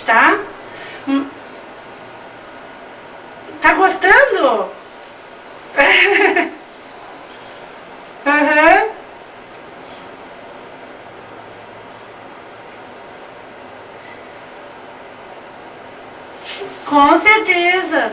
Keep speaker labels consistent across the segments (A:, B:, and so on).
A: gente, tá? Tá gostando? Aham. Com certeza.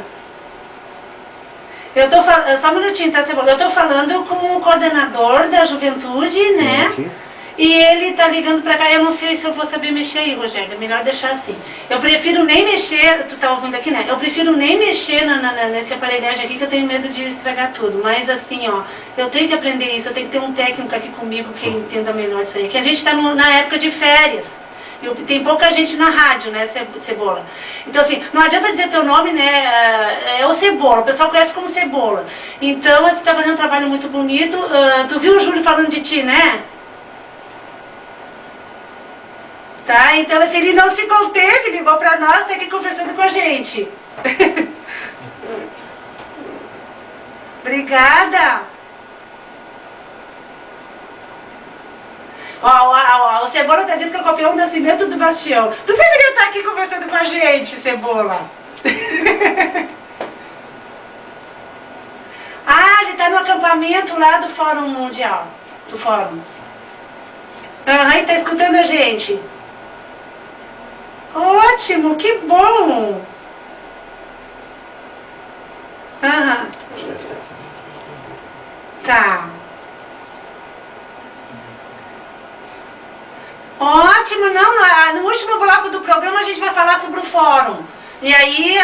A: Eu tô falando, só um minutinho, tá, Cebola? Eu tô falando com o coordenador da juventude, né?
B: Aqui.
A: E ele tá ligando pra cá. Eu não sei se eu vou saber mexer aí, Rogério. É melhor deixar assim. Eu prefiro nem mexer. Tu tá ouvindo aqui, né? Eu prefiro nem mexer nesse aparelhagem aqui, que eu tenho medo de estragar tudo. Mas assim, ó, eu tenho que aprender isso. Eu tenho que ter um técnico aqui comigo que entenda melhor isso aí. Que a gente tá na época de férias. Tem pouca gente na rádio, né, Cebola? Então, assim, não adianta dizer teu nome, né, é o Cebola, o pessoal conhece como Cebola. Então, você está fazendo um trabalho muito bonito. Tu viu o Júlio falando de ti, né? Tá, então, assim, ele não se conteve, ligou pra nós, tá aqui conversando com a gente. Obrigada. Ó, o Cebola tá dizendo que eu copiei o nascimento do Bastião. Tu deveria estar aqui conversando com a gente, Cebola. Ah, ele tá no acampamento lá do Fórum Mundial. Do Fórum. Aham, e tá escutando a gente. Ótimo, que bom. Aham. Tá. Ótimo, não, no último bloco do programa a gente vai falar sobre o fórum. E aí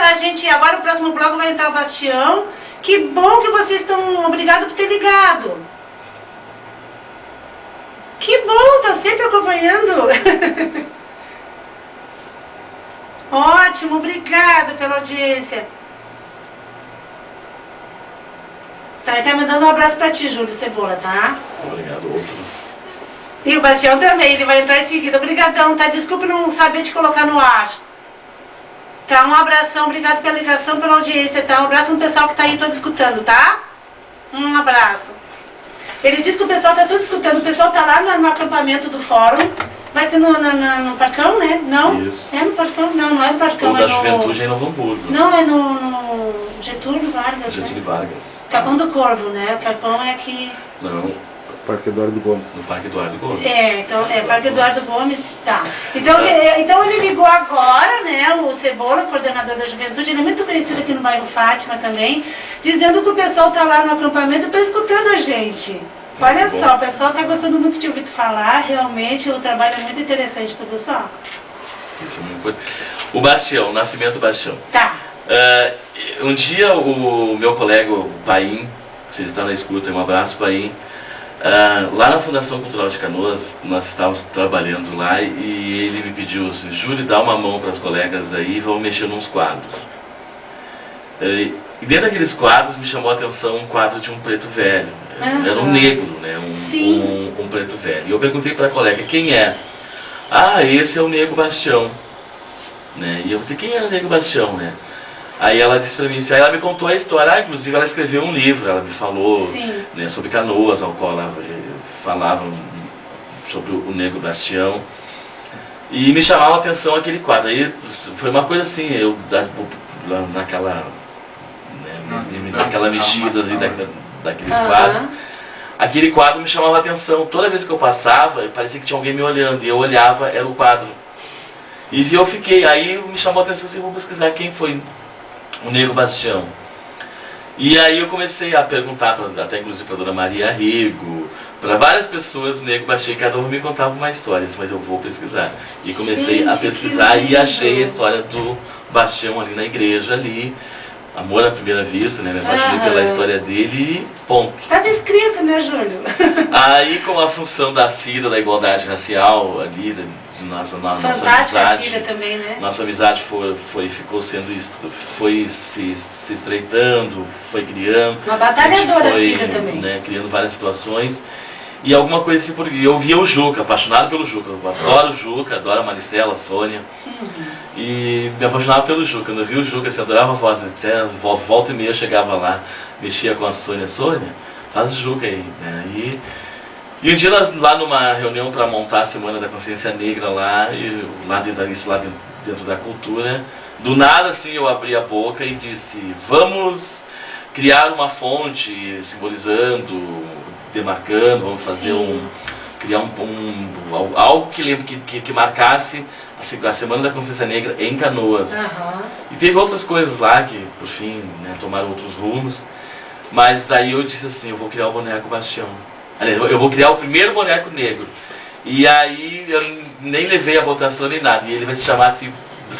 A: agora o próximo bloco vai entrar o Bastião. Que bom que vocês estão, obrigado por ter ligado. Que bom, tá sempre acompanhando. Ótimo, obrigado pela audiência. Tá, ele tá mandando um abraço pra ti, Júlio Cebola, tá?
B: Obrigado, outro.
A: E o Bastião também, ele vai entrar em seguida. Obrigadão, tá? Desculpa não saber te colocar no ar. Tá, um abração, obrigado pela ligação, pela audiência, tá? Um abraço no pessoal que tá aí todo escutando, tá? Um abraço. Ele diz que o pessoal tá todo escutando, o pessoal tá lá no acampamento do fórum. Vai ser no Parcão, né? Não?
B: Isso.
A: É no Parcão? Não, não é no Parcão,
B: o
A: é
B: da
A: no...
B: Juventude é em Novo Hamburgo.
A: Não, é no Getúlio Vargas,
B: Getúlio
A: né?
B: Vargas.
A: Capão do Corvo, né? O Parcão é aqui...
B: Não, Parque Eduardo Gomes. No Parque Eduardo Gomes.
A: Então, Parque Eduardo Gomes, tá. Então ele ligou agora, né, o Cebola, coordenador da juventude, ele é muito conhecido aqui no bairro Fátima também, dizendo que o pessoal tá lá no acampamento, tá escutando a gente. Olha só, o pessoal tá gostando muito de ouvir tu falar, realmente o trabalho é muito interessante, tá, pessoal?
B: Isso é muito importante. O Bastião, o nascimento do Bastião.
A: Tá.
B: Um dia o meu colega, o Paim, se ele está na escuta, um abraço, Paim, lá na Fundação Cultural de Canoas, nós estávamos trabalhando lá e ele me pediu assim, Júlio, dá uma mão para as colegas aí e vamos mexer nos quadros. E dentro daqueles quadros me chamou a atenção um quadro de um preto velho. Era um negro, né? Um preto velho. E eu perguntei para a colega, quem é? Ah, esse é o Nego Bastião. Né? E eu falei, quem é o Nego Bastião, né? Aí ela disse pra mim, aí ela me contou a história, inclusive ela escreveu um livro, ela me falou, né, sobre Canoas, ao qual ela falava sobre o Nego Bastião. E me chamava a atenção aquele quadro. Aí foi uma coisa assim, eu naquela mexida ali daqueles quadros. Aquele quadro me chamava a atenção. Toda vez que eu passava, parecia que tinha alguém me olhando. E eu olhava, era o quadro. E eu fiquei, aí me chamou a atenção assim, vou pesquisar quem foi o Nego Bastião. E aí eu comecei a perguntar, até inclusive para a dona Maria Rigo, para várias pessoas, o Nego Bastião, e cada um me contava uma história, mas eu vou pesquisar. E comecei a pesquisar e achei a história do Bastião ali na igreja, ali. Amor à primeira vista, né? Me apaixonei pela história dele e ponto.
A: Estava escrito, né, Júlio?
B: Aí, com a função da CIDA, da igualdade racial ali, de nossa amizade,
A: também, né?
B: nossa amizade ficou se estreitando, foi criando.
A: Uma batalhadora CIDA também.
B: Né, criando várias situações. E alguma coisa assim, porque eu via o Juca, apaixonado pelo Juca. Eu adoro o Juca, adoro a Maristela, a Sônia. E me apaixonava pelo Juca. Quando eu vi o Juca, assim, adorava a voz. Até volta e meia eu chegava lá, mexia com a Sônia. Sônia, faz o Juca aí. Né? E um dia nós lá numa reunião para montar a Semana da Consciência Negra lá, e lá dentro da cultura. Do nada, assim, eu abri a boca e disse, vamos criar uma fonte simbolizando, demarcando, vamos fazer criar algo que marcasse a Semana da Consciência Negra em Canoas. E teve outras coisas lá que, por fim, né, tomaram outros rumos. Mas daí eu disse assim, eu vou criar o boneco Bastião. Eu vou criar o primeiro boneco negro. E aí eu nem levei a votação nem nada. E ele vai se chamar assim,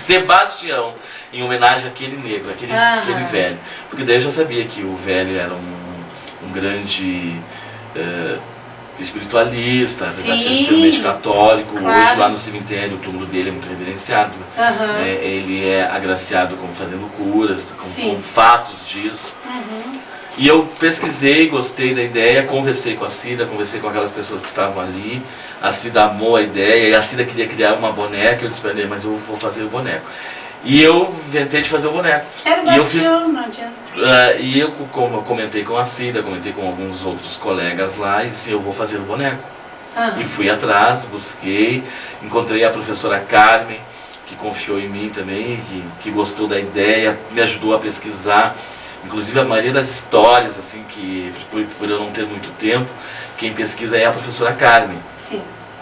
B: Sebastião, em homenagem àquele negro, aquele velho. Porque daí eu já sabia que o velho era um grande espiritualista, apesar de ser extremamente católico. Hoje lá no cemitério o túmulo dele é muito reverenciado. Ele é agraciado como fazendo curas, com fatos disso. E eu pesquisei, gostei da ideia, conversei com a Cida, conversei com aquelas pessoas que estavam ali. A Cida amou a ideia, e a Cida queria criar uma boneca. Eu disse para ele, mas eu vou fazer o boneco. E eu inventei de fazer o boneco.
A: Era o Bastião, não adianta.
B: E eu comentei com a Cida, comentei com alguns outros colegas lá, e disse, eu vou fazer o boneco. E fui atrás, busquei, encontrei a professora Carmen, que confiou em mim também, que gostou da ideia, me ajudou a pesquisar. Inclusive a maioria das histórias, assim, que por eu não ter muito tempo, quem pesquisa é a professora Carmen.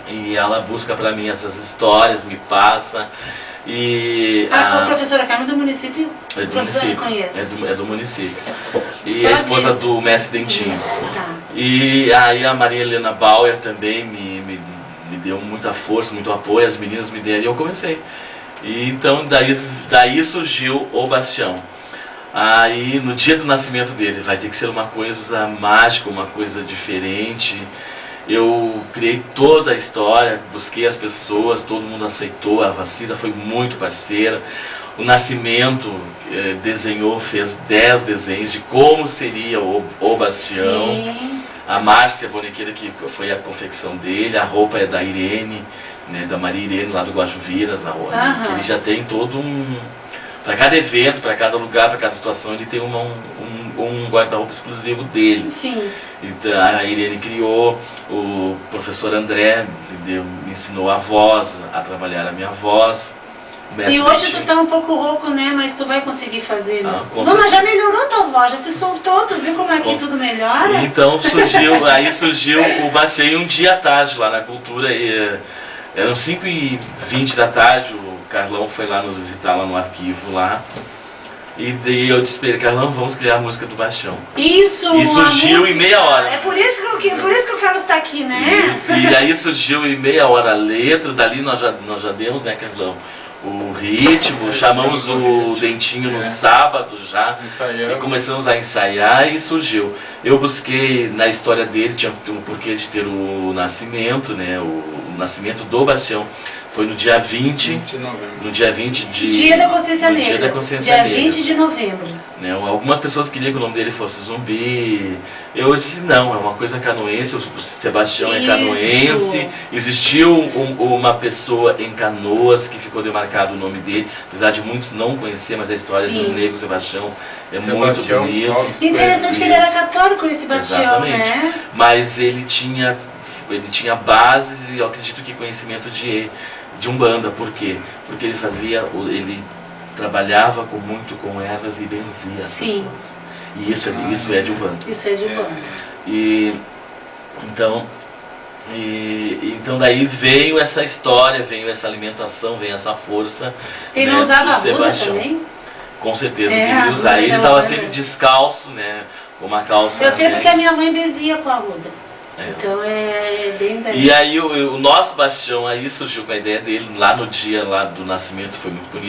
B: E ela busca para mim essas histórias, me passa. E
A: a professora Carmen é do município?
B: É do município. É do município. E a esposa do mestre Dentinho. E aí a Maria Helena Bauer também me deu muita força, muito apoio, as meninas me deram e eu comecei. E então daí surgiu o Bastião. Aí no dia do nascimento dele vai ter que ser uma coisa mágica, uma coisa diferente. Eu criei toda a história, busquei as pessoas, todo mundo aceitou, a Vacina foi muito parceira. O Nascimento desenhou, fez 10 desenhos de como seria o Bastião. A Márcia Bonequeira, que foi a confecção dele, a roupa é da Irene, né, da Maria Irene, lá do Guajuviras, que ele já tem todo para cada evento, para cada lugar, para cada situação, ele tem um guarda-roupa exclusivo dele. Então, a Irene criou, o professor André me ensinou a voz, a trabalhar a minha voz.
A: E hoje tu tá um pouco rouco, né? Mas tu vai conseguir fazer, né? Não, mas já melhorou tua voz, já se soltou, tu viu como aqui tudo melhora?
B: Então surgiu o Bastião um dia à tarde lá na Cultura, eram 5h20 da tarde, o Carlão foi lá nos visitar lá no arquivo lá. E daí eu disse pra ele, Carlão, vamos criar a música do Bastião.
A: Isso!
B: E surgiu em meia hora.
A: É por isso que o Carlos está aqui, né?
B: E aí surgiu em meia hora a letra, dali nós já demos, né, Carlão, o ritmo, chamamos o Dentinho no sábado já, e começamos a ensaiar e surgiu. Eu busquei na história dele, tinha um porquê de ter o nascimento, né, o nascimento do Bastião. Foi no dia 20 de novembro. No dia 20 de...
A: Dia da Consciência Negra.
B: Dia da Consciência Negra.
A: Dia 20 de novembro.
B: Né, algumas pessoas queriam que o nome dele fosse Zumbi. Eu disse, não, é uma coisa canoense, o Sebastião é canoense. Existiu uma pessoa em Canoas que ficou demarcado o nome dele, apesar de muitos não conhecer, mas a história do negro Sebastião é muito bonita.
A: Interessante que ele era católico, esse Sebastião, né?
B: Mas ele tinha bases e eu acredito que conhecimento de Umbanda. Por quê? Porque ele trabalhava muito com ervas e benzia as pessoas. E isso é de Umbanda.
A: Isso é de Umbanda.
B: Então daí veio essa história, veio essa alimentação, veio essa força.
A: Ele não usava arruda também?
B: Com certeza, ele usava. Ele estava sempre descalço, né? Com uma calça.
A: Eu sei porque a minha mãe benzia com a arruda. Então é bem daí.
B: E aí o nosso Bastião aí surgiu com a ideia dele lá no dia lá do nascimento, foi muito bonito.